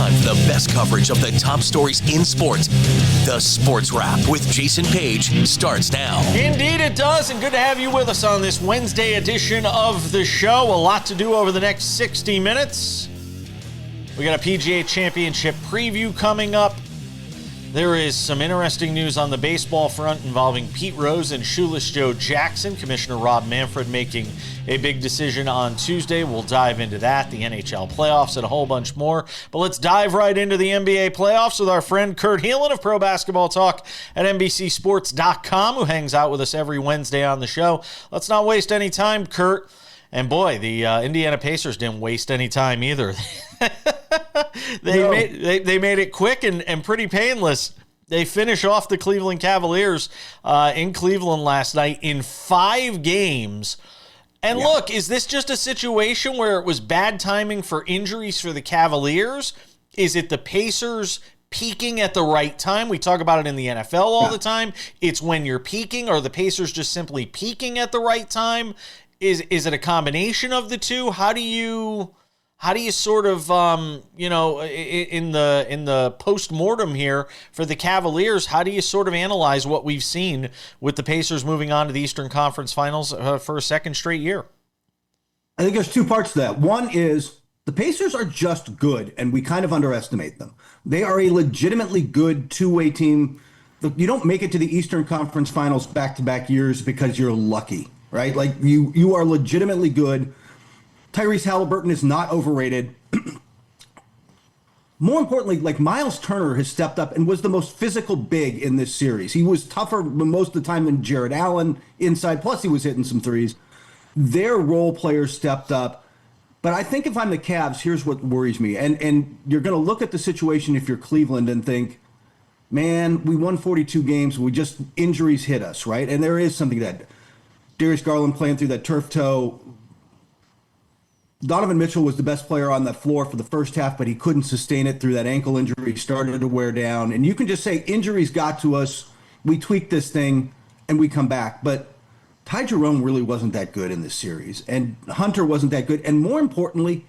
time for the best coverage of the top stories in sports. The Sports Wrap with Jason Page starts now. Indeed it does, and good to have you with us on this Wednesday edition of the show. A lot to do over the next 60 minutes. We got a PGA Championship preview coming up. There is some interesting news on the baseball front involving Pete Rose and Shoeless Joe Jackson. Commissioner Rob Manfred making a big decision on Tuesday. We'll dive into that, the NHL playoffs, and a whole bunch more. But let's dive right into the NBA playoffs with our friend Kurt Helin of Pro Basketball Talk at NBCSports.com, who hangs out with us every Wednesday on the show. Let's not waste any time, Kurt. And boy, the Indiana Pacers didn't waste any time either. They made it quick and pretty painless. They finish off the Cleveland Cavaliers in Cleveland last night in 5 games. And look, is this just a situation where it was bad timing for injuries for the Cavaliers? Is it the Pacers peaking at the right time? We talk about it in the NFL all the time. It's when you're peaking, or the Pacers just simply peaking at the right time? Is it a combination of the two? How do you sort of in the post-mortem here for the Cavaliers, how do you sort of analyze what we've seen with the Pacers moving on to the Eastern Conference Finals for a second straight year? I think there's 2 parts to that. One is the Pacers are just good, and we kind of underestimate them. They are a legitimately good two-way team. You don't make it to the Eastern Conference Finals back-to-back years because you're lucky. Right? Like you are legitimately good. Tyrese Halliburton is not overrated. More importantly, like Miles Turner has stepped up and was the most physical big in this series. He was tougher most of the time than Jared Allen inside. Plus he was hitting some threes. Their role players stepped up. But I think if I'm the Cavs, here's what worries me. And you're going to look at the situation if you're Cleveland and think, man, we won 42 games. Injuries hit us, right? And there is something that Darius Garland playing through that turf toe. Donovan Mitchell was the best player on that floor for the first half, but he couldn't sustain it through that ankle injury. He started to wear down. And you can just say injuries got to us. We tweaked this thing, and we come back. But Ty Jerome really wasn't that good in this series. And Hunter wasn't that good. And more importantly,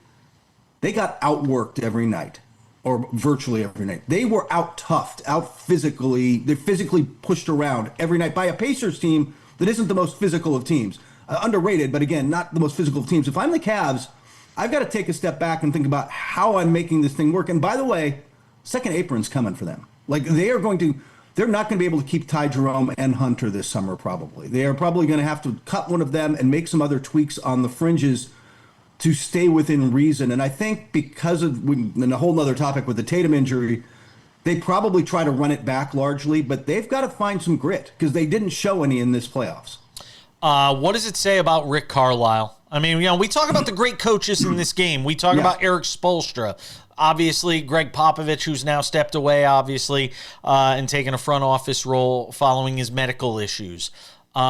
they got outworked every night, or virtually every night. They were out-toughed, out-physically. They're physically pushed around every night by a Pacers team that isn't the most physical of teams. Underrated, but again, not the most physical of teams. If I'm the Cavs, I've got to take a step back and think about how I'm making this thing work. And by the way, second apron's coming for them. Like they're not going to be able to keep Ty Jerome and Hunter this summer probably. They are probably going to have to cut one of them and make some other tweaks on the fringes to stay within reason. And I think because of, and a whole nother topic with the Tatum injury, they probably try to run it back largely, but they've got to find some grit because they didn't show any in this playoffs. What does it say about Rick Carlisle? I mean, we talk about the great coaches in this game. We talk about Eric Spoelstra. Obviously, Greg Popovich, who's now stepped away, obviously, and taken a front office role following his medical issues. We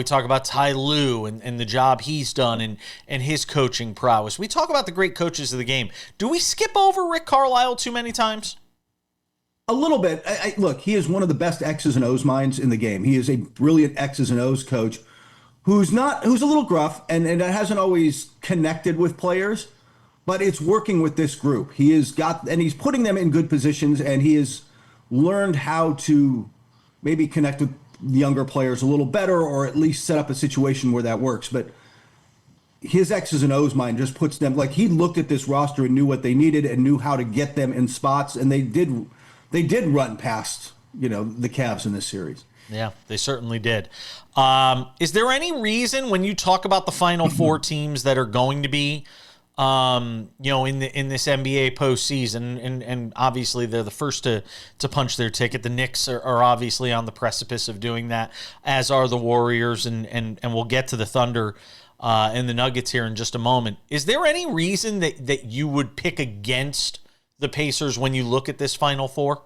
talk about Ty Lue and the job he's done and his coaching prowess. We talk about the great coaches of the game. Do we skip over Rick Carlisle too many times? A little bit. Look, he is one of the best X's and O's minds in the game. He is a brilliant X's and O's coach who's a little gruff and hasn't always connected with players, but it's working with this group. He's putting them in good positions, and he has learned how to maybe connect with younger players a little better, or at least set up a situation where that works. But his X's and O's mind just puts them, like, he looked at this roster and knew what they needed and knew how to get them in spots, and they did run past, the Cavs in this series. Yeah, they certainly did. Is there any reason when you talk about the Final Four teams that are going to be, in this NBA postseason, and obviously they're the first to punch their ticket. The Knicks are obviously on the precipice of doing that, as are the Warriors, and we'll get to the Thunder and the Nuggets here in just a moment. Is there any reason that you would pick against the Pacers when you look at this Final Four?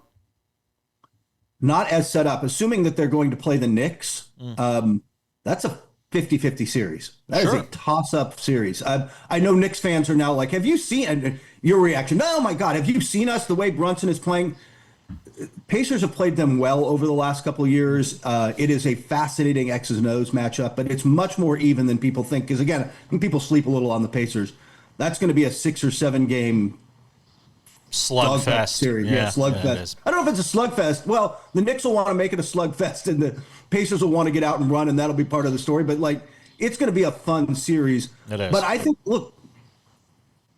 Not as set up. Assuming that they're going to play the Knicks, that's a 50-50 series. That is a toss-up series. I know Knicks fans are now like, have you seen your reaction? Oh, my God, have you seen us the way Brunson is playing? Pacers have played them well over the last couple of years. It is a fascinating X's and O's matchup, but it's much more even than people think. Because, again, I think people sleep a little on the Pacers. That's going to be a 6 or 7 game Slugfest series. Yeah, slugfest. I don't know if it's a slugfest. Well, the Knicks will want to make it a slugfest, and the Pacers will want to get out and run, and that'll be part of the story. But like, it's going to be a fun series. It is. But I think, look,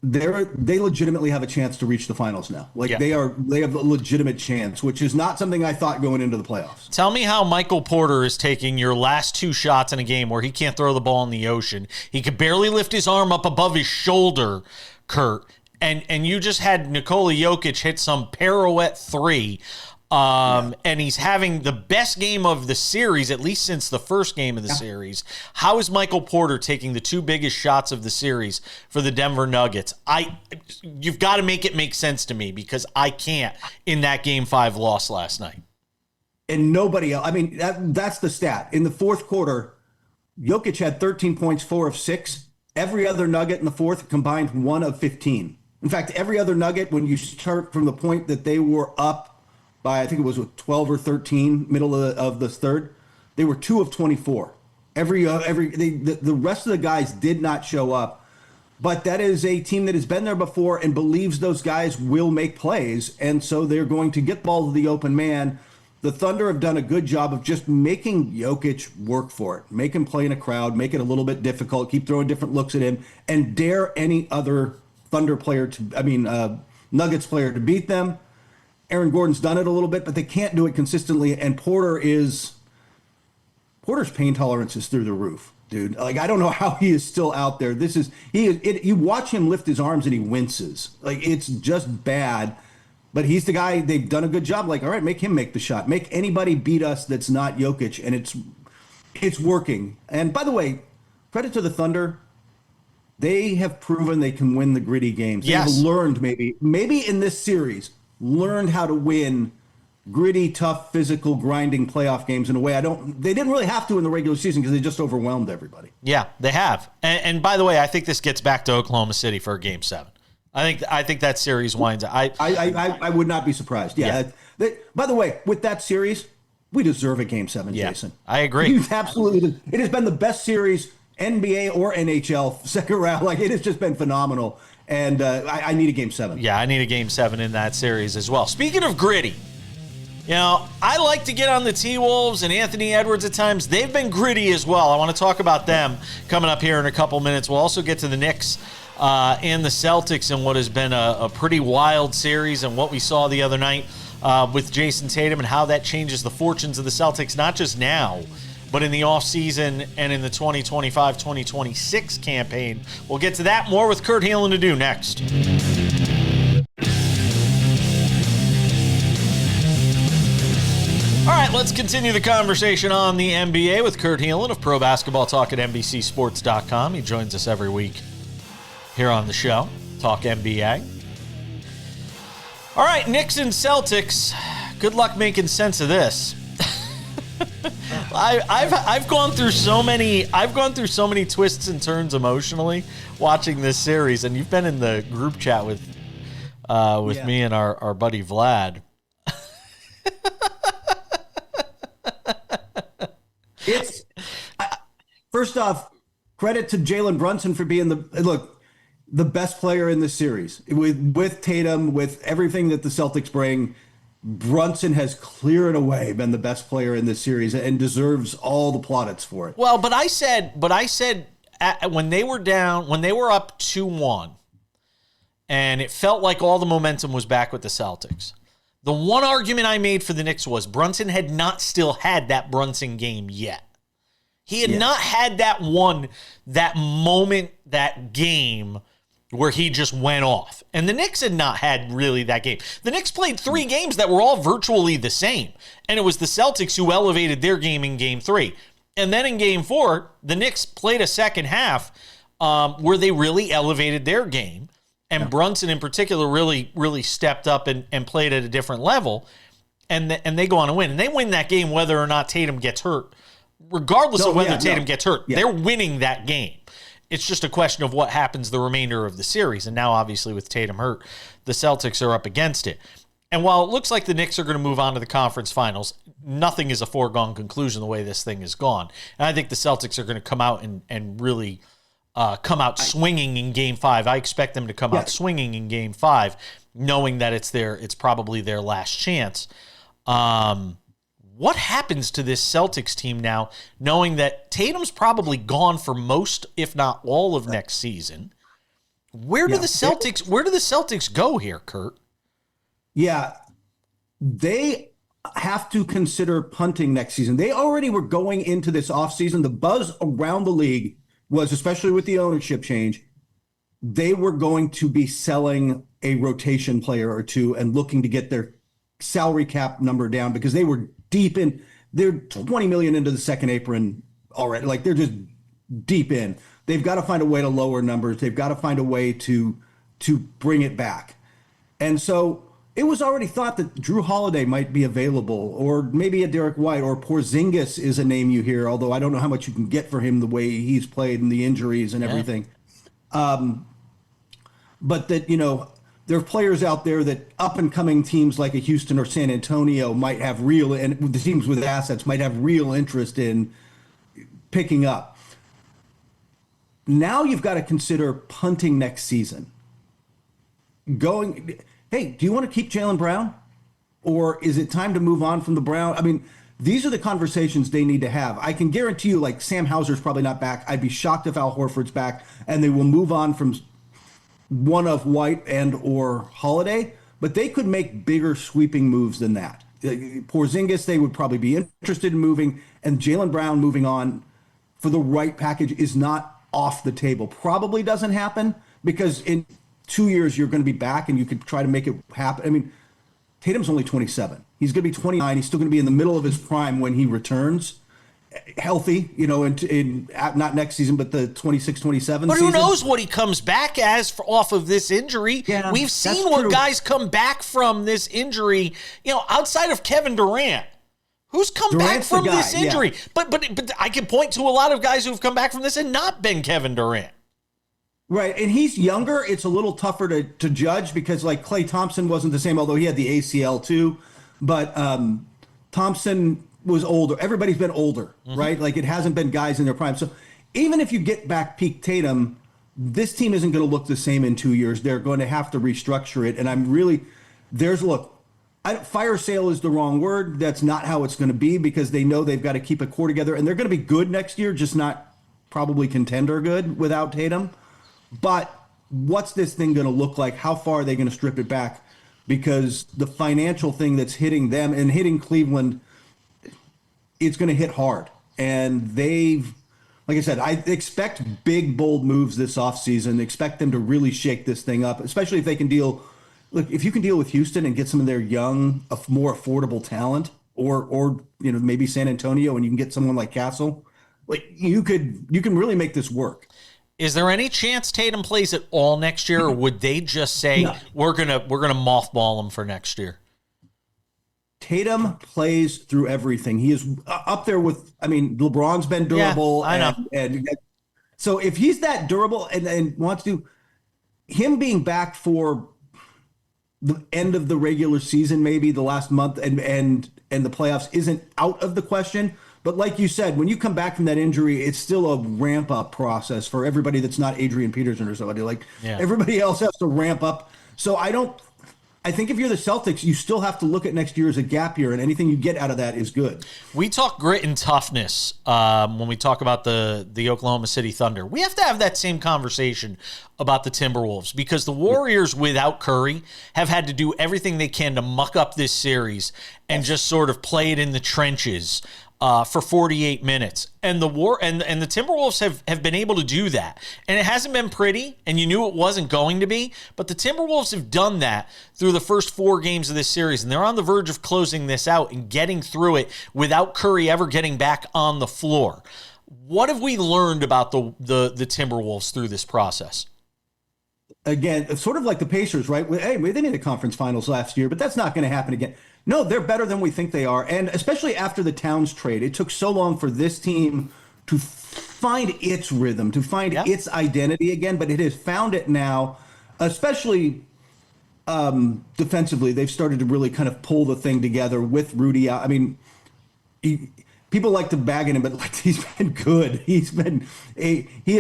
they legitimately have a chance to reach the finals now. Like they have a legitimate chance, which is not something I thought going into the playoffs. Tell me how Michael Porter is taking your last 2 shots in a game where he can't throw the ball in the ocean. He could barely lift his arm up above his shoulder, Kurt. And you just had Nikola Jokic hit some pirouette 3, and he's having the best game of the series, at least since the first game of the series. How is Michael Porter taking the 2 biggest shots of the series for the Denver Nuggets? You've got to make it make sense to me, because I can't in that Game 5 loss last night. And nobody else. I mean, that's the stat. In the fourth quarter, Jokic had 13 points, 4 of 6. Every other Nugget in the fourth combined 1 of 15. In fact, every other Nugget, when you start from the point that they were up by, I think it was 12 or 13, middle of the third, they were 2 of 24. The rest of the guys did not show up, but that is a team that has been there before and believes those guys will make plays, and so they're going to get ball to the open man. The Thunder have done a good job of just making Jokic work for it, make him play in a crowd, make it a little bit difficult, keep throwing different looks at him, and dare any other Nuggets player to beat them. Aaron Gordon's done it a little bit, but they can't do it consistently. And Porter's pain tolerance is through the roof, dude. Like, I don't know how he is still out there. You watch him lift his arms and he winces. Like, it's just bad. But he's the guy. They've done a good job. Like, all right, make him make the shot. Make anybody beat us that's not Jokic, and it's working. And by the way, credit to the Thunder. They have proven they can win the gritty games. Yes. They've learned maybe in this series, learned how to win gritty, tough, physical, grinding playoff games in a way they didn't really have to in the regular season because they just overwhelmed everybody. Yeah, they have. And by the way, I think this gets back to Oklahoma City for Game 7. I think that series winds up. I would not be surprised. Yeah. By the way, with that series, we deserve a Game 7, Jason. I agree. Absolutely. It has been the best series, NBA or NHL, second round. Like, it has just been phenomenal. And I need a Game 7. Yeah, I need a Game 7 in that series as well. Speaking of gritty, I like to get on the T-Wolves and Anthony Edwards at times. They've been gritty as well. I want to talk about them coming up here in a couple minutes. We'll also get to the Knicks and the Celtics and what has been a pretty wild series and what we saw the other night with Jayson Tatum and how that changes the fortunes of the Celtics, not just now, but in the offseason and in the 2025-2026 campaign. We'll get to that more with Kurt Helin to do next. All right, let's continue the conversation on the NBA with Kurt Helin of Pro Basketball Talk at NBCSports.com. He joins us every week here on the show, Talk NBA. All right, Knicks and Celtics. Good luck making sense of this. I've gone through so many twists and turns emotionally watching this series, and you've been in the group chat with me and our buddy Vlad. First off, credit to Jalen Brunson for being the best player in this series. With Tatum, with everything that the Celtics bring, Brunson has clear and away been the best player in this series and deserves all the plaudits for it. Well, but I said when they were up 2-1, and it felt like all the momentum was back with the Celtics. The one argument I made for the Knicks was Brunson had not still had that Brunson game yet. He had not had that moment, that game where he just went off. And the Knicks had not had really that game. The Knicks played 3 games that were all virtually the same. And it was the Celtics who elevated their game in Game 3. And then in Game 4, the Knicks played a second half where they really elevated their game. And Brunson in particular really stepped up and played at a different level. And they go on to win. And they win that game whether or not Tatum gets hurt. Regardless of whether Tatum gets hurt, they're winning that game. It's just a question of what happens the remainder of the series. And now, obviously, with Tatum hurt, the Celtics are up against it. And while it looks like the Knicks are going to move on to the conference finals, nothing is a foregone conclusion the way this thing is gone. And I think the Celtics are going to come out and really come out swinging in Game 5. I expect them to come out swinging in Game 5, knowing that it's probably their last chance. What happens to this Celtics team now, knowing that Tatum's probably gone for most, if not all, of next season? Where do the Celtics go here, Kurt? Yeah, they have to consider punting next season. They already were going into this offseason. The buzz around the league was, especially with the ownership change, they were going to be selling a rotation player or two and looking to get their salary cap number down, because they were they're 20 million into the second apron already. Like, they're just deep in. They've got to find a way to lower numbers. They've got to find a way to bring it back. And so it was already thought that Drew Holiday might be available, or maybe a Derek White, or Porzingis is a name you hear, although I don't know how much you can get for him the way he's played and the injuries and everything. But that, there are players out there that up-and-coming teams like a Houston or San Antonio might have and the teams with assets might have real interest in picking up. Now you've got to consider punting next season. Hey, do you want to keep Jaylen Brown? Or is it time to move on from the Brown? I mean, these are the conversations they need to have. I can guarantee you, like, Sam Hauser's probably not back. I'd be shocked if Al Horford's back, and they will move on from one of White and or Holiday, but they could make bigger sweeping moves than that. Porzingis, they would probably be interested in moving, and Jaylen Brown moving on for the right package is not off the table. Probably doesn't happen, because in 2 years you're going to be back and you could try to make it happen. I mean, Tatum's only 27. He's going to be 29. He's still going to be in the middle of his prime when he returns. Healthy, in not next season, but the 26-27 season. But who knows what he comes back as off of this injury? Yeah, we've seen what guys come back from this injury, outside of Kevin Durant. Who's come back from this injury? Yeah. But I can point to a lot of guys who've come back from this and not been Kevin Durant. Right, and he's younger. It's a little tougher to judge, because, like, Klay Thompson wasn't the same, although he had the ACL too. But Thompson was older. Everybody's been older, right? Like, it hasn't been guys in their prime. So even if you get back peak Tatum, this team isn't going to look the same in 2 years. They're going to have to restructure it. And fire sale is the wrong word. That's not how it's going to be, because they know they've got to keep a core together, and they're going to be good next year, just not probably contender good without Tatum. But what's this thing going to look like? How far are they going to strip it back? Because the financial thing that's hitting them and hitting Cleveland, it's going to hit hard. And like I said, I expect big, bold moves this offseason. Expect them to really shake this thing up, especially if they can if you can deal with Houston and get some of their young, more affordable talent, or maybe San Antonio, and you can get someone like Castle, like, you can really make this work. Is there any chance Tatum plays at all next year, or would they just say we're gonna mothball him for next year? Tatum plays through everything. He is up there with, LeBron's been durable. Yeah, I know. And so if he's that durable and wants to, him being back for the end of the regular season, maybe the last month and the playoffs, isn't out of the question. But like you said, when you come back from that injury, it's still a ramp-up process for everybody that's not Adrian Peterson or somebody. Everybody else has to ramp up. So I think if you're the Celtics, you still have to look at next year as a gap year, and anything you get out of that is good. We talk grit and toughness when we talk about the Oklahoma City Thunder. We have to have that same conversation about the Timberwolves, because the Warriors without Curry have had to do everything they can to muck up this series and just sort of play it in the trenches for 48 minutes. And the Timberwolves have been able to do that. And it hasn't been pretty, and you knew it wasn't going to be, but the Timberwolves have done that through the first 4 games of this series, and they're on the verge of closing this out and getting through it without Curry ever getting back on the floor. What have we learned about the Timberwolves through this process? Again, it's sort of like the Pacers, right? Hey, they made the conference finals last year, but that's not going to happen again. No, they're better than we think they are. And especially after the Towns trade, it took so long for this team to find its rhythm, to find its identity again, but it has found it now, especially defensively. They've started to really kind of pull the thing together with Rudy out. people like to bag at him, but like he's been good. He has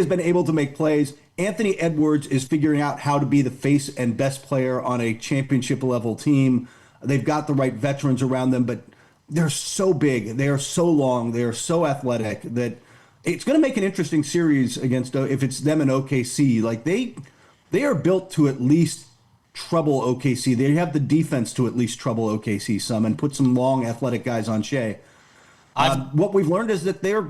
been able to make plays. Anthony Edwards is figuring out how to be the face and best player on a championship level team. They've got the right veterans around them, but they're so big. They are so long. They are so athletic that it's going to make an interesting series against, if it's them and OKC. Like they are built to at least trouble OKC. They have the defense to at least trouble OKC some and put some long athletic guys on Shea. What we've learned is that they're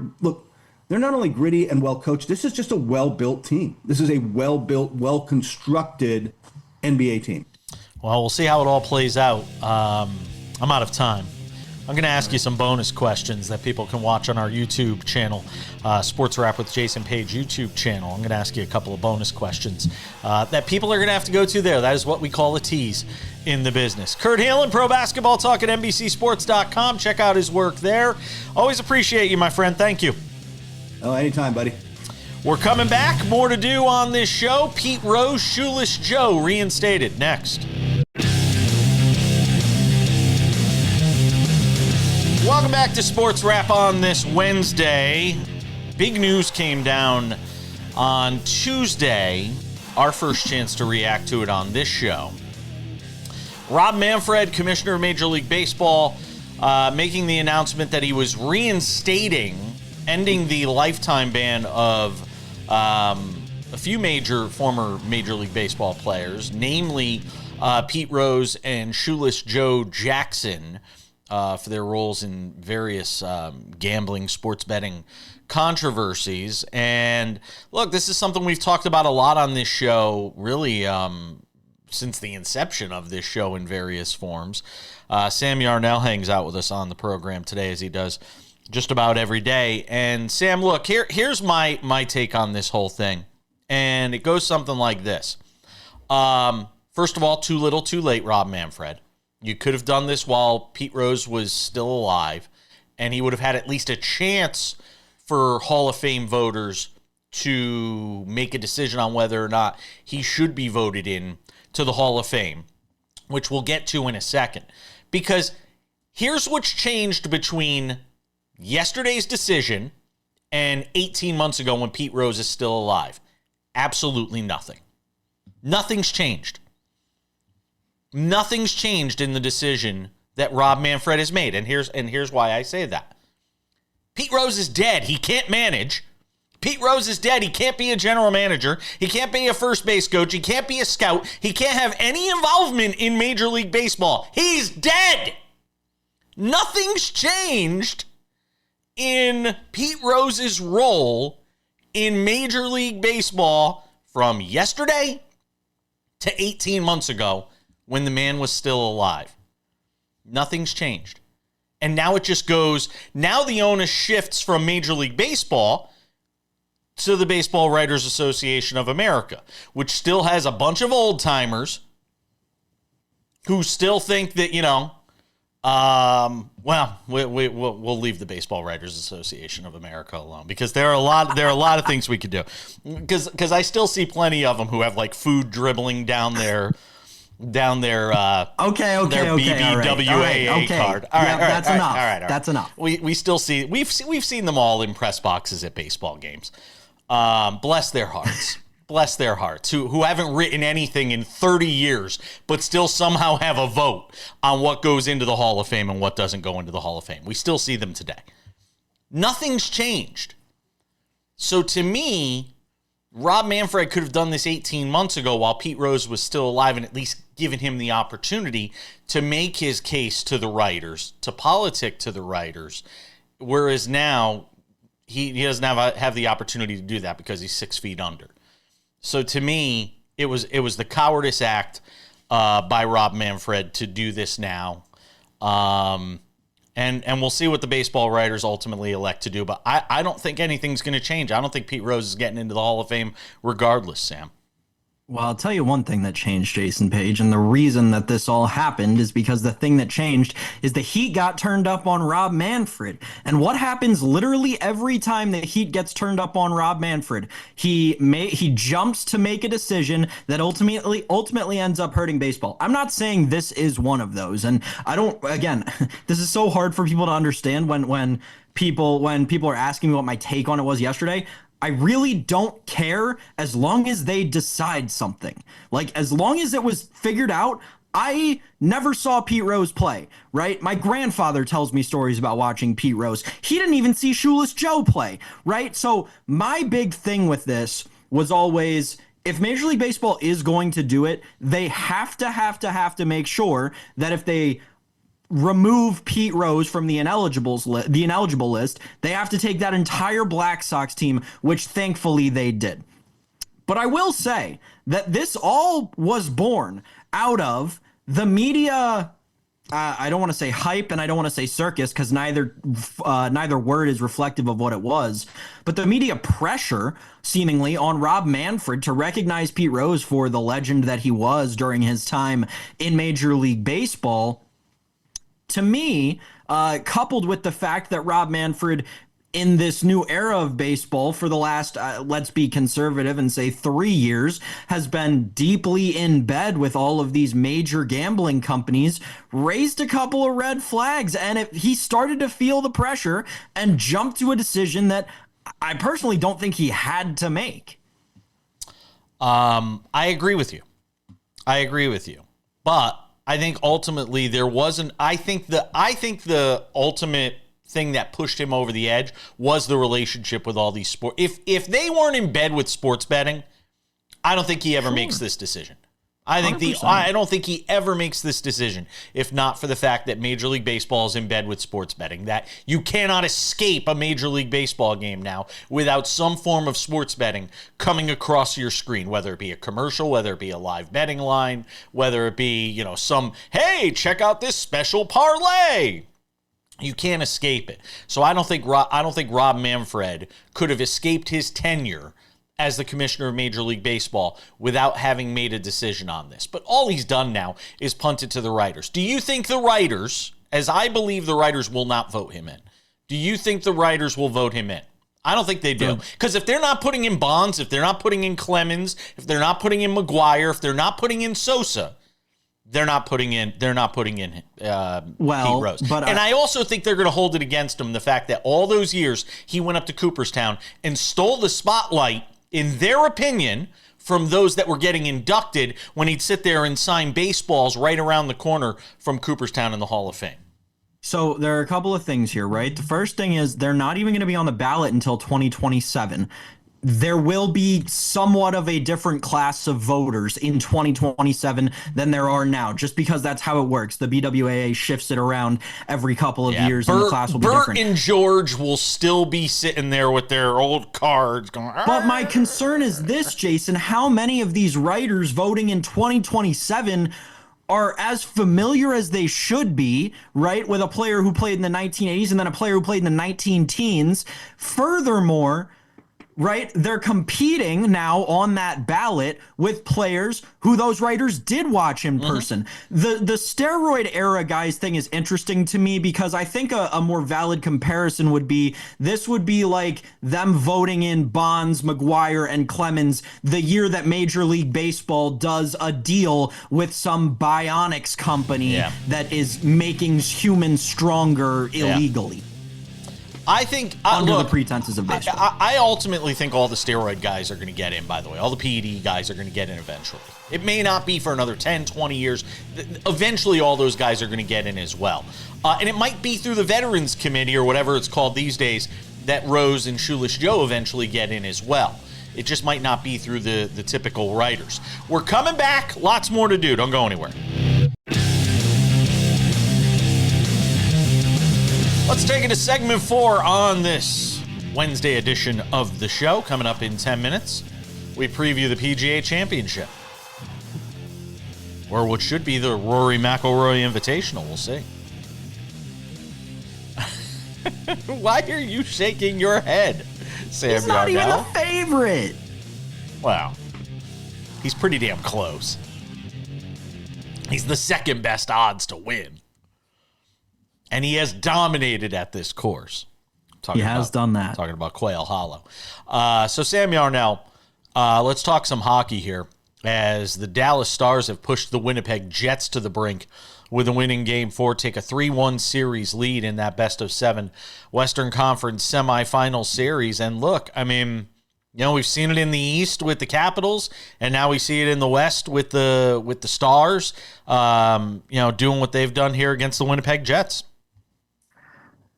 not only gritty and well coached. This is just a well-built team. This is a well-built, well-constructed NBA team. Well, we'll see how it all plays out. I'm out of time. I'm going to ask you some bonus questions that people can watch on our YouTube channel, SportsWrap with Jayson Page YouTube channel. I'm going to ask you a couple of bonus questions that people are going to have to go to there. That is what we call a tease in the business. Kurt Helin, Pro Basketball Talk at NBCSports.com. Check out his work there. Always appreciate you, my friend. Thank you. Oh, anytime, buddy. We're coming back. More to do on this show. Pete Rose, Shoeless Joe reinstated. Next. Welcome back to Sports Wrap on this Wednesday. Big news came down on Tuesday. Our first chance to react to it on this show. Rob Manfred, Commissioner of Major League Baseball, making the announcement that he was ending the lifetime ban of a few former Major League Baseball players, namely Pete Rose and Shoeless Joe Jackson, for their roles in various gambling, sports betting controversies. And look, this is something we've talked about a lot on this show, really since the inception of this show in various forms. Sam Yarnell hangs out with us on the program today, as he does just about every day. And Sam, look, here's my take on this whole thing. And it goes something like this. First of all, too little, too late, Rob Manfred. You could have done this while Pete Rose was still alive, and he would have had at least a chance for Hall of Fame voters to make a decision on whether or not he should be voted in to the Hall of Fame, which we'll get to in a second. Because here's what's changed between yesterday's decision and 18 months ago when Pete Rose is still alive. Absolutely nothing. Nothing's changed. Nothing's changed in the decision that Rob Manfred has made. And here's why I say that. Pete Rose is dead. He can't manage. Pete Rose is dead. He can't be a general manager. He can't be a first base coach. He can't be a scout. He can't have any involvement in Major League Baseball. He's dead. Nothing's changed in Pete Rose's role in Major League Baseball from yesterday to 18 months ago when the man was still alive. Nothing's changed. And now it just goes, now the onus shifts from Major League Baseball to the Baseball Writers Association of America, which still has a bunch of old timers who still think that, we'll leave the Baseball Writers Association of America alone, because there are a lot of things we could do. Because I still see plenty of them who have like food dribbling down their BBWAA card. All right, that's enough. All right. That's enough. We still see we've seen them all in press boxes at baseball games. Bless their hearts. Bless their hearts, who haven't written anything in 30 years, but still somehow have a vote on what goes into the Hall of Fame and what doesn't go into the Hall of Fame. We still see them today. Nothing's changed. So to me, Rob Manfred could have done this 18 months ago while Pete Rose was still alive and at least given him the opportunity to make his case to the writers, to politic to the writers, whereas now he doesn't have the opportunity to do that because he's 6 feet under. So to me, it was the cowardice act by Rob Manfred to do this now. And we'll see what the baseball writers ultimately elect to do. But I don't think anything's going to change. I don't think Pete Rose is getting into the Hall of Fame regardless, Sam. Well, I'll tell you one thing that changed, Jason Page, and the reason that this all happened is because the thing that changed is the Heat got turned up on Rob Manfred. And what happens literally every time the Heat gets turned up on Rob Manfred? He jumps to make a decision that ultimately ends up hurting baseball. I'm not saying this is one of those, and I don't. Again, this is so hard for people to understand when people are asking me what my take on it was yesterday. I really don't care as long as they decide something. Like, as long as it was figured out. I never saw Pete Rose play, right? My grandfather tells me stories about watching Pete Rose. He didn't even see Shoeless Joe play, right? So my big thing with this was always, if Major League Baseball is going to do it, they have to make sure that if they remove Pete Rose from the ineligible list, they have to take that entire Black Sox team, which thankfully they did. But I will say that this all was born out of the media. I don't want to say hype and I don't want to say circus because neither word is reflective of what it was. But the media pressure seemingly on Rob Manfred to recognize Pete Rose for the legend that he was during his time in Major League Baseball. To me, coupled with the fact that Rob Manfred in this new era of baseball for the last, let's be conservative and say 3 years, has been deeply in bed with all of these major gambling companies, raised a couple of red flags. And he started to feel the pressure and jumped to a decision that I personally don't think he had to make. I agree with you. But I think ultimately there wasn't. I think the ultimate thing that pushed him over the edge was the relationship with all these sports. If they weren't in bed with sports betting, I don't think he ever makes this decision. I don't think he ever makes this decision if not for the fact that Major League Baseball is in bed with sports betting, that you cannot escape a Major League Baseball game now without some form of sports betting coming across your screen, whether it be a commercial, whether it be a live betting line, whether it be, some, hey, check out this special parlay. You can't escape it. So I don't think Rob Manfred could have escaped his tenure as the commissioner of Major League Baseball without having made a decision on this. But all he's done now is punt it to the writers. Do you think the writers, as I believe the writers will not vote him in, do you think the writers will vote him in? I don't think they do. Because if they're not putting in Bonds, if they're not putting in Clemens, if they're not putting in McGuire, if they're not putting in Sosa, they're not putting in Pete Rose. And I also think they're going to hold it against him, the fact that all those years he went up to Cooperstown and stole the spotlight, in their opinion, from those that were getting inducted when he'd sit there and sign baseballs right around the corner from Cooperstown in the Hall of Fame. So there are a couple of things here, right? The first thing is they're not even going to be on the ballot until 2027. There will be somewhat of a different class of voters in 2027 than there are now, just because that's how it works. The BWAA shifts it around every couple of years, and the class will be different. Bert and George will still be sitting there with their old cards going. Arr! But my concern is this, Jason. How many of these writers voting in 2027 are as familiar as they should be, right, with a player who played in the 1980s and then a player who played in the 19 teens? Furthermore, right, they're competing now on that ballot with players who those writers did watch in person. The steroid era guys thing is interesting to me because I think a more valid comparison would be like them voting in Bonds, McGuire, and Clemens the year that Major League Baseball does a deal with some bionics company that is making humans stronger illegally. I think under the pretenses of baseball. I ultimately think all the steroid guys are going to get in, by the way. All the PED guys are going to get in eventually. It may not be for another 10, 20 years. Eventually, all those guys are going to get in as well. And it might be through the Veterans Committee or whatever it's called these days that Rose and Shoeless Joe eventually get in as well. It just might not be through the typical writers. We're coming back. Lots more to do. Don't go anywhere. Let's take it to segment 4 on this Wednesday edition of the show. Coming up in 10 minutes, we preview the PGA Championship, or what should be the Rory McIlroy Invitational. We'll see. Why are you shaking your head, Sam? He's not even a favorite. Wow. he's pretty damn close. He's the second best odds to win. And he has dominated at this course. He has done that. Talking about Quail Hollow. So Sam Yarnell, let's talk some hockey here, as the Dallas Stars have pushed the Winnipeg Jets to the brink with a winning Game 4, take a 3-1 series lead in that best-of-7 Western Conference semifinal series. And look, I mean, we've seen it in the East with the Capitals, and now we see it in the West with the Stars, doing what they've done here against the Winnipeg Jets.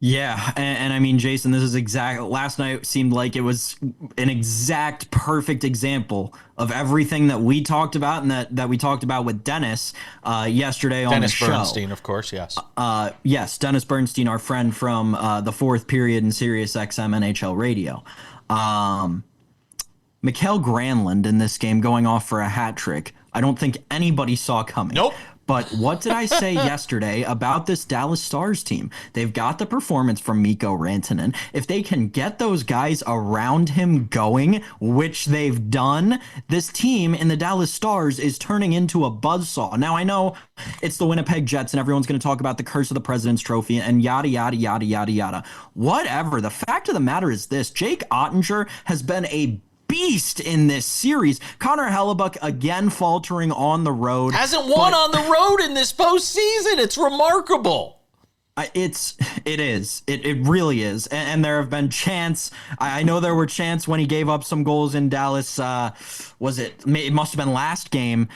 Yeah, and I mean, Jason, this is last night seemed like it was an exact perfect example of everything that we talked about and that we talked about with Dennis yesterday on the show. Dennis Bernstein, of course, yes. Yes, Dennis Bernstein, our friend from the fourth period in Sirius XM NHL radio. Mikael Granlund in this game going off for a hat trick, I don't think anybody saw coming. Nope. But what did I say yesterday about this Dallas Stars team? They've got the performance from Mikko Rantanen. If they can get those guys around him going, which they've done, this team in the Dallas Stars is turning into a buzzsaw. Now, I know it's the Winnipeg Jets and everyone's going to talk about the curse of the President's Trophy and yada, yada, yada, yada, yada. Whatever. The fact of the matter is this. Jake Ottinger has been a beast in this series. Connor Hellebuck again faltering on the road. Hasn't won on the road in this postseason. It's remarkable. It really is. And there have been chants. I know there were chants when he gave up some goals in Dallas. It must have been last game.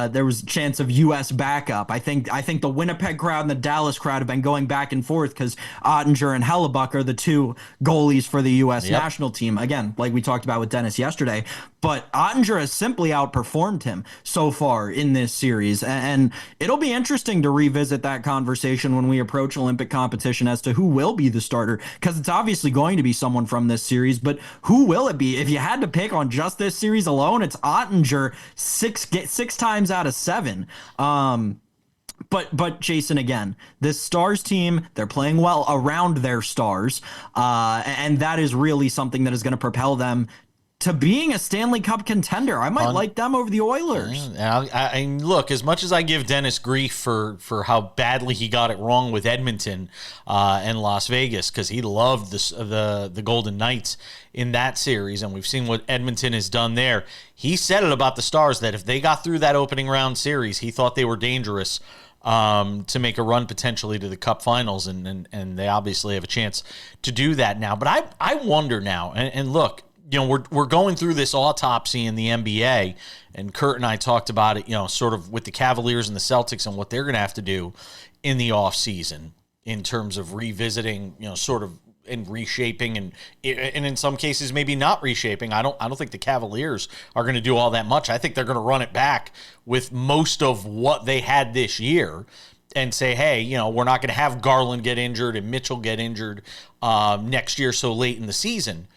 There was chants of U.S. backup. I think the Winnipeg crowd and the Dallas crowd have been going back and forth because Ottinger and Hellebuck are the two goalies for the U.S. national team. Again, like we talked about with Dennis yesterday. But Ottinger has simply outperformed him so far in this series. And it'll be interesting to revisit that conversation when we approach Olympic competition as to who will be the starter, because it's obviously going to be someone from this series. But who will it be? If you had to pick on just this series alone, it's Ottinger six times out of 7. But Jason, again, this Stars team, they're playing well around their stars. And that is really something that is going to propel them to being a Stanley Cup contender. I might like them over the Oilers. I look, as much as I give Dennis grief for how badly he got it wrong with Edmonton and Las Vegas, because he loved the Golden Knights in that series, and we've seen what Edmonton has done there. He said it about the Stars that if they got through that opening round series, he thought they were dangerous to make a run potentially to the Cup Finals, and they obviously have a chance to do that now. But I wonder now, and look, we're going through this autopsy in the NBA, and Kurt and I talked about it, sort of with the Cavaliers and the Celtics and what they're going to have to do in the offseason in terms of revisiting, sort of and reshaping and in some cases maybe not reshaping. I don't think the Cavaliers are going to do all that much. I think they're going to run it back with most of what they had this year and say, hey, we're not going to have Garland get injured and Mitchell get injured next year so late in the season.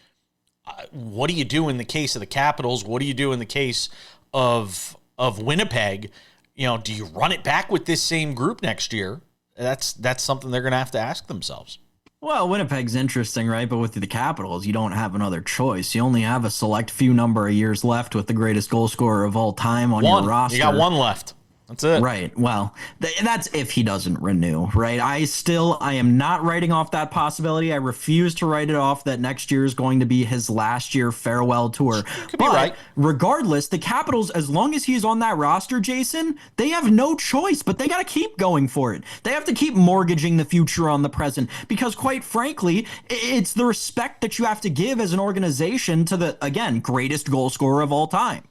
What do you do in the case of the Capitals? What do you do in the case of Winnipeg? Do you run it back with this same group next year? That's something they're going to have to ask themselves. Well, Winnipeg's interesting, right? But with the Capitals, you don't have another choice. You only have a select few number of years left with the greatest goal scorer of all time on your roster. You got one left. That's it. Right. Well, that's if he doesn't renew, right? I am not writing off that possibility. I refuse to write it off that next year is going to be his last year farewell tour. Could be right. Regardless, the Capitals, as long as he's on that roster, Jason, they have no choice, but they got to keep going for it. They have to keep mortgaging the future on the present because, quite frankly, it's the respect that you have to give as an organization to the, again, greatest goal scorer of all time.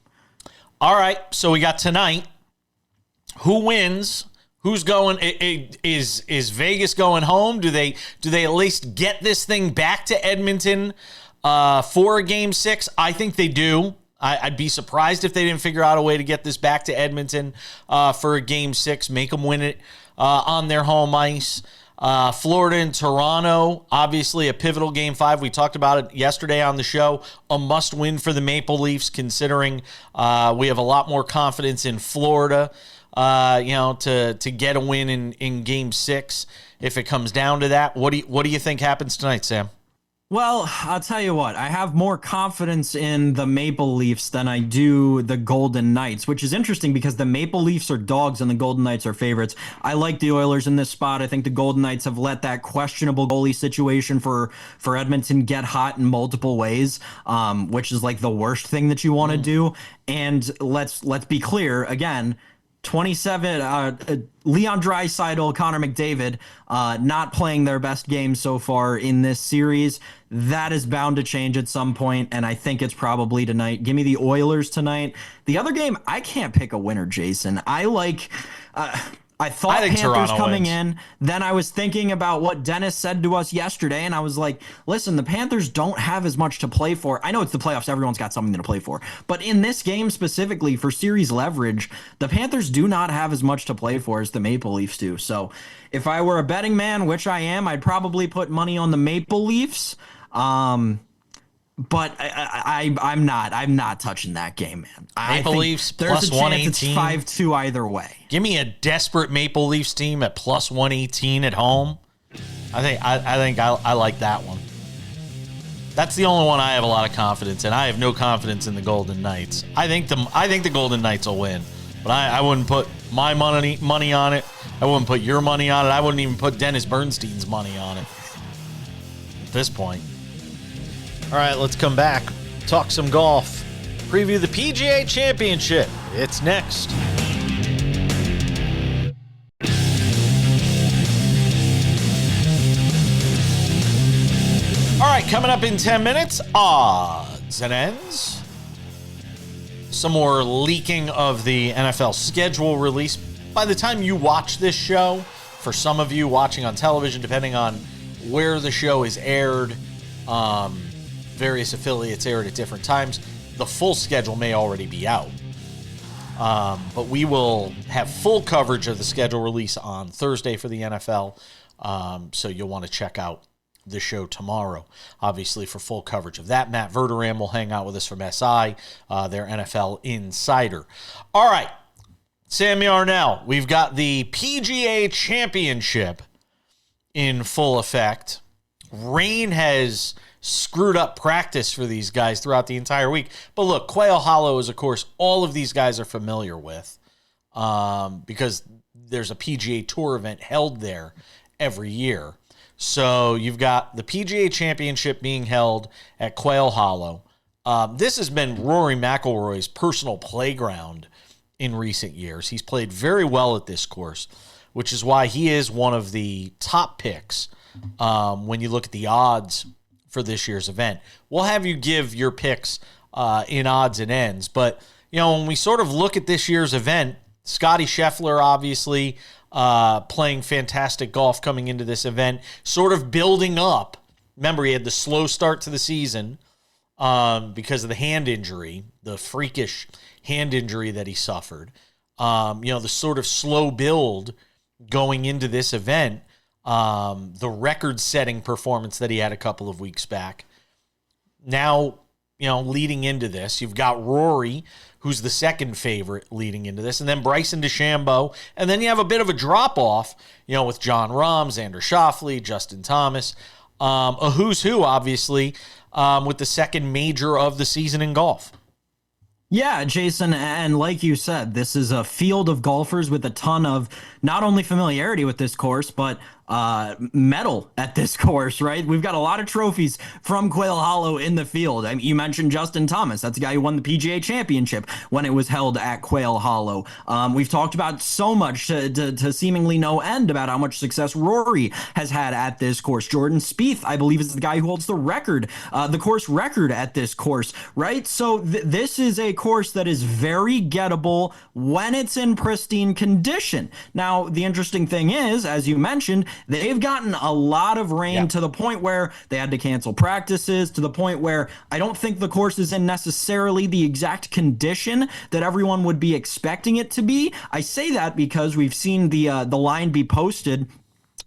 All right. So we got tonight. Who wins? Who's going? Is Vegas going home? Do they at least get this thing back to Edmonton for a Game 6? I think they do. I'd be surprised if they didn't figure out a way to get this back to Edmonton for a Game 6, make them win it on their home ice. Florida and Toronto, obviously a pivotal Game 5. We talked about it yesterday on the show. A must-win for the Maple Leafs, considering we have a lot more confidence in Florida. To get a win in Game 6, if it comes down to that. What do you think happens tonight, Sam? Well, I'll tell you what, I have more confidence in the Maple Leafs than I do the Golden Knights, which is interesting because the Maple Leafs are dogs and the Golden Knights are favorites. I like the Oilers in this spot. I think the Golden Knights have let that questionable goalie situation for Edmonton get hot in multiple ways, which is like the worst thing that you want to do. And let's be clear again. 27, Leon Draisaitl, Connor McDavid, not playing their best game so far in this series. That is bound to change at some point, and I think it's probably tonight. Give me the Oilers tonight. The other game, I can't pick a winner, Jason. I thought think Panthers Toronto coming wins. in. Then I was thinking about what Dennis said to us yesterday, and I was like, listen, the Panthers don't have as much to play for. I know it's the playoffs. Everyone's got something to play for. But in this game specifically for series leverage, the Panthers do not have as much to play for as the Maple Leafs do. So if I were a betting man, which I am, I'd probably put money on the Maple Leafs. But I'm not touching that game, man. Maple Leafs there's plus a chance it's 118. 5-2 either way. Give me a desperate Maple Leafs team at plus 118 at home. I think I like that one. That's the only one I have a lot of confidence in. I have no confidence in the Golden Knights. I think the Golden Knights will win, but I wouldn't put my money on it. I wouldn't put your money on it. I wouldn't even put Dennis Bernstein's money on it at this point. All right, let's come back, talk some golf, preview the PGA Championship. It's next. All right, coming up in 10 minutes, odds and ends. Some more leaking of the NFL schedule release. By the time you watch this show, for some of you watching on television, depending on where the show is aired, various affiliates aired at different times, the full schedule may already be out. But we will have full coverage of the schedule release on Thursday for the NFL. So you'll want to check out the show tomorrow, obviously, for full coverage of that. Matt Verderam will hang out with us from SI, their NFL insider. All right, Sammy Arnell, we've got the PGA Championship in full effect. Rain has screwed up practice for these guys throughout the entire week. But look, Quail Hollow is, of course, all of these guys are familiar with because there's a PGA Tour event held there every year. So you've got the PGA Championship being held at Quail Hollow. This has been Rory McIlroy's personal playground in recent years. He's played very well at this course, which is why he is one of the top picks when you look at the odds for this year's event. We'll have you give your picks in odds and ends. But, you know, when we sort of look at this year's event, Scotty Scheffler, obviously, playing fantastic golf coming into this event, sort of building up. Remember, he had the slow start to the season because of the hand injury, the freakish hand injury that he suffered. The sort of slow build going into this event, the record-setting performance that he had a couple of weeks back. Now, leading into this, you've got Rory, who's the second favorite leading into this, and then Bryson DeChambeau, and then you have a bit of a drop-off, with John Rahm, Xander Schauffele, Justin Thomas, a who's who, obviously, with the second major of the season in golf. Yeah, Jason, and like you said, this is a field of golfers with a ton of not only familiarity with this course, but medal at this course, right? We've got a lot of trophies from Quail Hollow in the field. I mean, you mentioned Justin Thomas. That's a guy who won the PGA Championship when it was held at Quail Hollow. We've talked about so much to seemingly no end about how much success Rory has had at this course. Jordan Spieth, I believe, is the guy who holds the record, the course record at this course, right? So this is a course that is very gettable when it's in pristine condition. Now, the interesting thing is, as you mentioned, they've gotten a lot of rain to the point where they had to cancel practices, to the point where I don't think the course is in necessarily the exact condition that everyone would be expecting it to be. I say that because we've seen the line be posted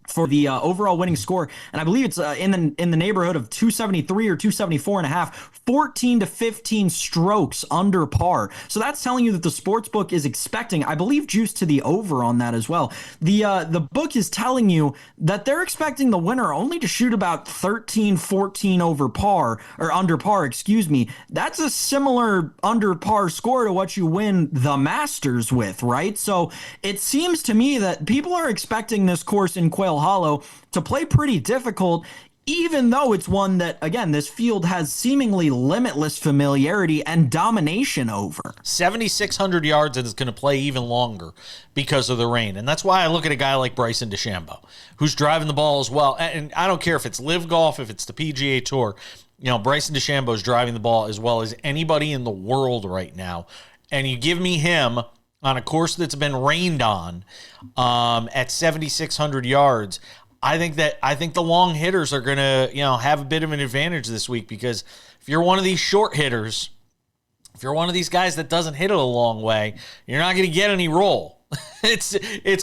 for the overall winning score, and I believe it's in the neighborhood of 273 or 274 and a half, 14 to 15 strokes under par. So that's telling you that the sports book is expecting, I believe, juice to the over on that as well. The book is telling you that they're expecting the winner only to shoot about 13, 14 over par, or under par, excuse me. That's a similar under par score to what you win the Masters with, right? So it seems to me that people are expecting this course in Quail Hollow to play pretty difficult, even though it's one that, again, this field has seemingly limitless familiarity and domination over. 7,600 yards, and it's going to play even longer because of the rain. And that's why I look at a guy like Bryson DeChambeau, who's driving the ball as well. And I don't care if it's live golf, if it's the PGA Tour. Bryson DeChambeau is driving the ball as well as anybody in the world right now. And you give me him on a course that's been rained on at 7,600 yards. I think the long hitters are going to, have a bit of an advantage this week, because if you're one of these short hitters, if you're one of these guys that doesn't hit it a long way, you're not going to get any roll. It's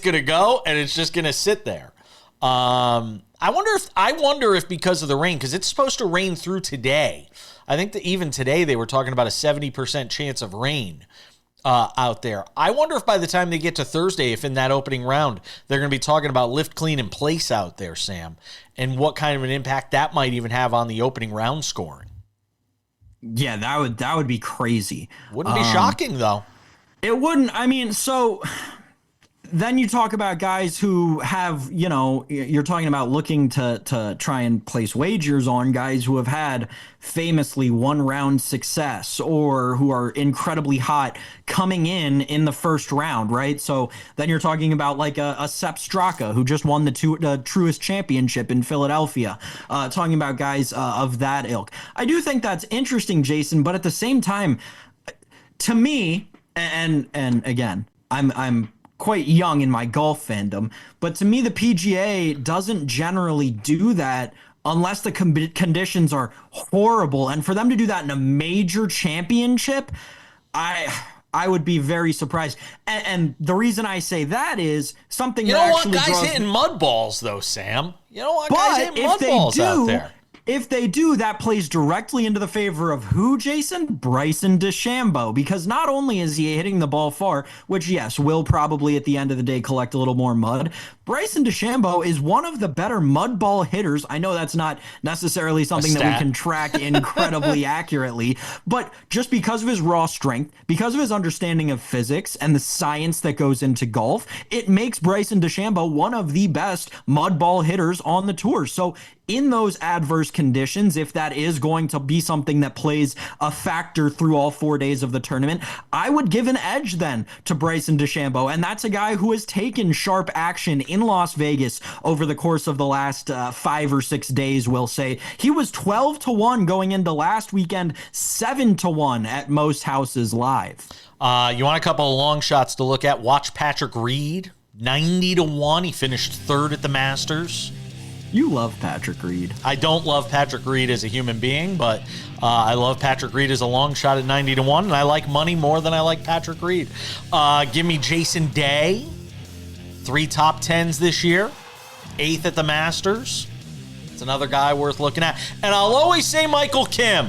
going to go, and it's just going to sit there. I wonder if because of the rain, because it's supposed to rain through today. I think that even today they were talking about a 70% chance of rain out there. I wonder if by the time they get to Thursday, if in that opening round, they're going to be talking about lift, clean, and place out there, Sam, and what kind of an impact that might even have on the opening round scoring. Yeah, that would be crazy. Wouldn't be shocking, though. It wouldn't. I mean, so then you talk about guys who have, you're talking about looking to try and place wagers on guys who have had famously one-round success, or who are incredibly hot coming in the first round, right? So then you're talking about like a Sepp Straka, who just won the Truist Championship in Philadelphia, talking about guys of that ilk. I do think that's interesting, Jason, but at the same time, to me, and again, I'm quite young in my golf fandom, but to me, the PGA doesn't generally do that unless the conditions are horrible. And for them to do that in a major championship, I would be very surprised. And the reason I say that is something that actually guys hitting mud balls, though, Sam. Guys hitting mud balls out there. If they do, that plays directly into the favor of who, Jason? Bryson DeChambeau, because not only is he hitting the ball far, which, yes, will probably at the end of the day collect a little more mud, Bryson DeChambeau is one of the better mud ball hitters. I know that's not necessarily something that we can track incredibly accurately, but just because of his raw strength, because of his understanding of physics and the science that goes into golf, it makes Bryson DeChambeau one of the best mud ball hitters on the tour. So in those adverse conditions, if that is going to be something that plays a factor through all 4 days of the tournament, I would give an edge then to Bryson DeChambeau. And that's a guy who has taken sharp action in Las Vegas over the course of the last 5 or 6 days, we'll say. He was 12-1 going into last weekend, 7-1 at most houses live. You want a couple of long shots to look at? Watch Patrick Reed, 90-1. He finished third at the Masters. You love Patrick Reed. I don't love Patrick Reed as a human being, but I love Patrick Reed as a long shot at 90-1, and I like money more than I like Patrick Reed. Give me Jason Day, 3 top 10s this year, 8th at the Masters. It's another guy worth looking at. And I'll always say Michael Kim,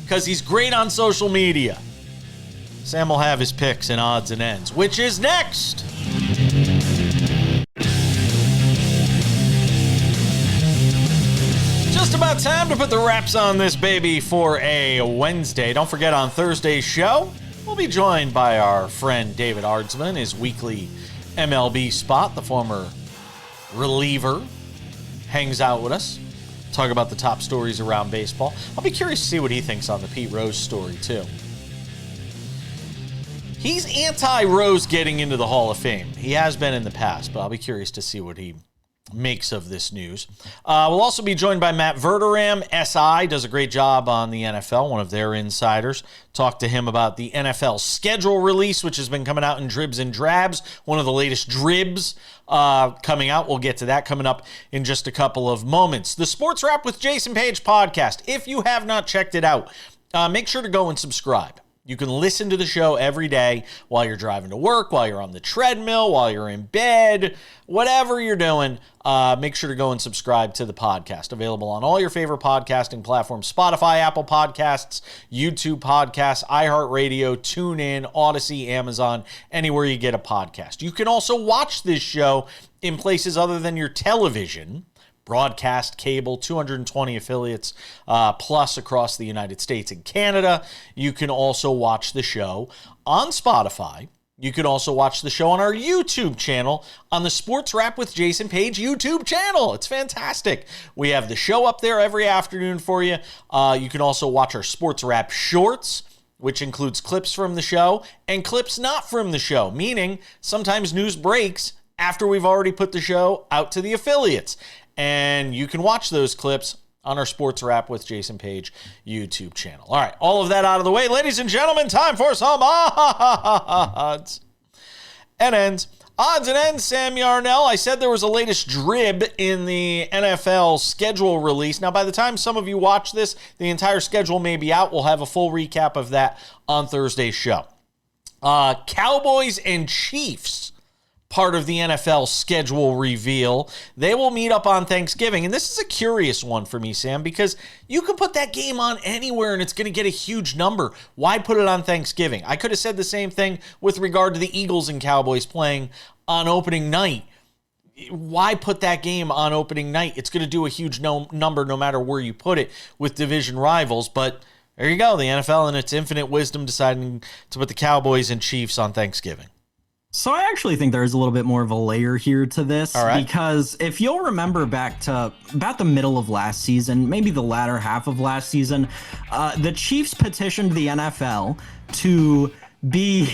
because he's great on social media. Sam will have his picks and odds and ends, which is next. Just about time to put the wraps on this baby for a Wednesday. Don't forget, on Thursday's show, we'll be joined by our friend David Ardsman, his weekly MLB spot. The former reliever hangs out with us, talk about the top stories around baseball. I'll be curious to see what he thinks on the Pete Rose story, too. He's anti-Rose getting into the Hall of Fame. He has been in the past, but I'll be curious to see what he makes of this news. We'll also be joined by Matt Verderam. SI does a great job on the NFL, one of their insiders. Talk to him about the NFL schedule release, which has been coming out in dribs and drabs. One of the latest dribs coming out. We'll get to that coming up in just a couple of moments. The Sports Wrap with Jason Page podcast. If you have not checked it out, make sure to go and subscribe. You can listen to the show every day while you're driving to work, while you're on the treadmill, while you're in bed, whatever you're doing. Make sure to go and subscribe to the podcast. Available on all your favorite podcasting platforms: Spotify, Apple Podcasts, YouTube Podcasts, iHeartRadio, TuneIn, Odyssey, Amazon, anywhere you get a podcast. You can also watch this show in places other than your television. Broadcast, cable, 220 affiliates plus across the United States and Canada. You can also watch the show on Spotify. You can also watch the show on our YouTube channel, on the SportsWrap with Jayson Page YouTube channel. It's fantastic. We have the show up there every afternoon for you. You can also watch our SportsWrap shorts, which includes clips from the show and clips not from the show, meaning sometimes news breaks after we've already put the show out to the affiliates. And you can watch those clips on our SportsWrap with Jayson Page YouTube channel. All right, all of that out of the way. Ladies and gentlemen, time for some odds and ends. Odds and ends, Sam Yarnell. I said there was a latest drib in the NFL schedule release. Now, by the time some of you watch this, the entire schedule may be out. We'll have a full recap of that on Thursday's show. Cowboys and Chiefs, part of the NFL schedule reveal. They will meet up on Thanksgiving. And this is a curious one for me, Sam, because you can put that game on anywhere and it's going to get a huge number. Why put it on Thanksgiving? I could have said the same thing with regard to the Eagles and Cowboys playing on opening night. Why put that game on opening night? It's going to do a huge number no matter where you put it with division rivals. But there you go. The NFL in its infinite wisdom deciding to put the Cowboys and Chiefs on Thanksgiving. So I actually think there's a little bit more of a layer here to this, all right, because if you'll remember back to about the middle of last season, maybe the latter half of last season, the Chiefs petitioned the NFL to be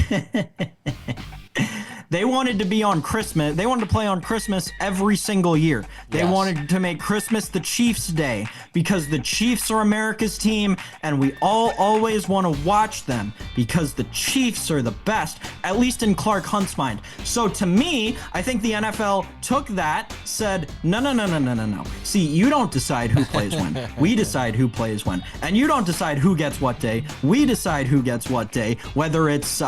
they wanted to be on Christmas. They wanted to play on Christmas every single year. They wanted to make Christmas the Chiefs' Day because the Chiefs are America's team and we all always want to watch them because the Chiefs are the best, at least in Clark Hunt's mind. So to me, I think the NFL took that, said, no. See, you don't decide who plays when. We decide who plays when. And you don't decide who gets what day. We decide who gets what day, whether it's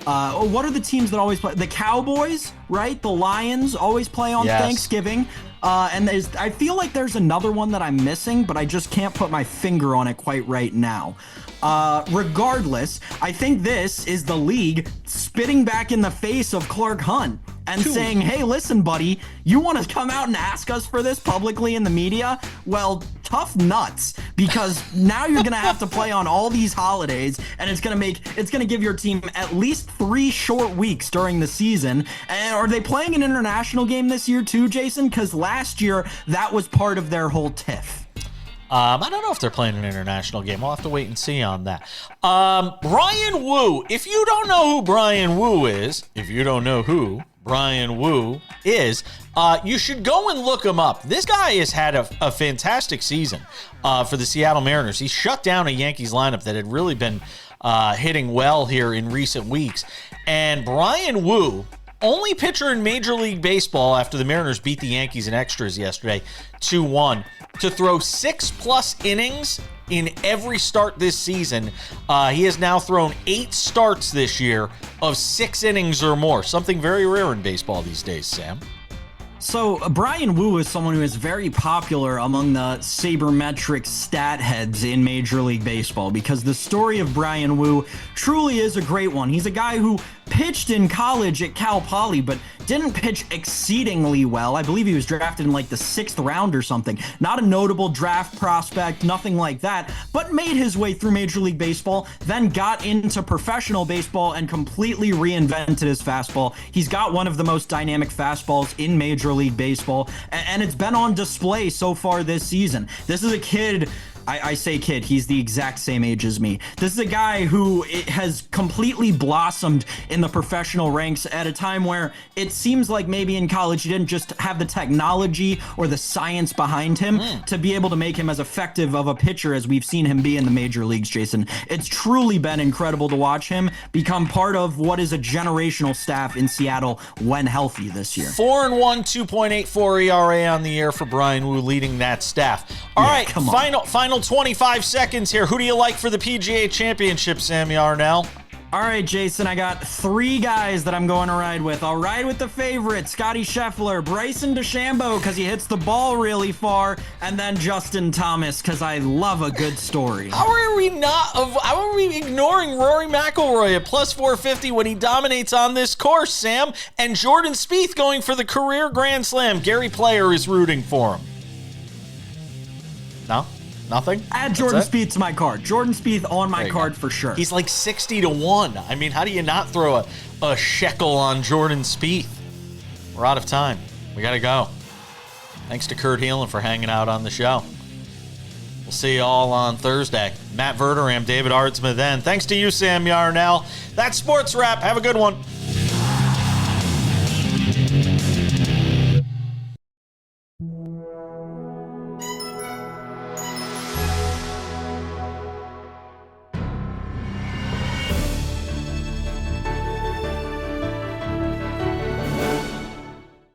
what are the teams that always play? The Cowboys, right? The Lions always play on Thanksgiving. And I feel like there's another one that I'm missing, but I just can't put my finger on it quite right now. Regardless, I think this is the league spitting back in the face of Clark Hunt and saying, hey, listen, buddy, you want to come out and ask us for this publicly in the media? Well, tough nuts, because now you're going to have to play on all these holidays, and it's going to give your team at least 3 short weeks during the season. And are they playing an international game this year too, Jason? Because last year, that was part of their whole tiff. I don't know if they're playing an international game. I'll have to wait and see on that. Brian Wu. If you don't know who Brian Wu is, you should go and look him up. This guy has had a fantastic season for the Seattle Mariners. He shut down a Yankees lineup that had really been hitting well here in recent weeks. And Brian Wu, only pitcher in Major League Baseball after the Mariners beat the Yankees in extras yesterday 2-1, to throw 6+ innings in every start this season. He has now thrown 8 starts this year of 6 innings or more, something very rare in baseball these days, Sam. So Brian Wu is someone who is very popular among the sabermetric stat heads in Major League Baseball because the story of Brian Wu truly is a great one. He's a guy who pitched in college at Cal Poly, but didn't pitch exceedingly well. I believe he was drafted in like the 6th round or something. Not a notable draft prospect, nothing like that, but made his way through Major League Baseball, then got into professional baseball and completely reinvented his fastball. He's got one of the most dynamic fastballs in Major League Baseball, and it's been on display so far this season. This is a kid, I say kid, he's the exact same age as me. This is a guy who has completely blossomed in the professional ranks at a time where it seems like maybe in college he didn't just have the technology or the science behind him to be able to make him as effective of a pitcher as we've seen him be in the major leagues, Jason. It's truly been incredible to watch him become part of what is a generational staff in Seattle when healthy this year. 4-1, 2.84 ERA on the year for Brian Wu leading that staff. All right, final Final 25 seconds here. Who do you like for the PGA Championship, Sam Yarnell? All right, Jason, I got 3 guys that I'm going to ride with. I'll ride with the favorite, Scotty Scheffler, Bryson DeChambeau, because he hits the ball really far, and then Justin Thomas, because I love a good story. How are we ignoring Rory McIlroy at plus 450 when he dominates on this course, Sam? And Jordan Spieth going for the career Grand Slam. Gary Player is rooting for him. No? Nothing? Add Jordan Spieth to my card. Jordan Spieth on my card for sure. He's like 60-1. I mean, how do you not throw a shekel on Jordan Spieth? We're out of time. We got to go. Thanks to Kurt Helin for hanging out on the show. We'll see you all on Thursday. Matt Verderam, David Ardsma then. Thanks to you, Sam Yarnell. That's Sports Wrap. Have a good one.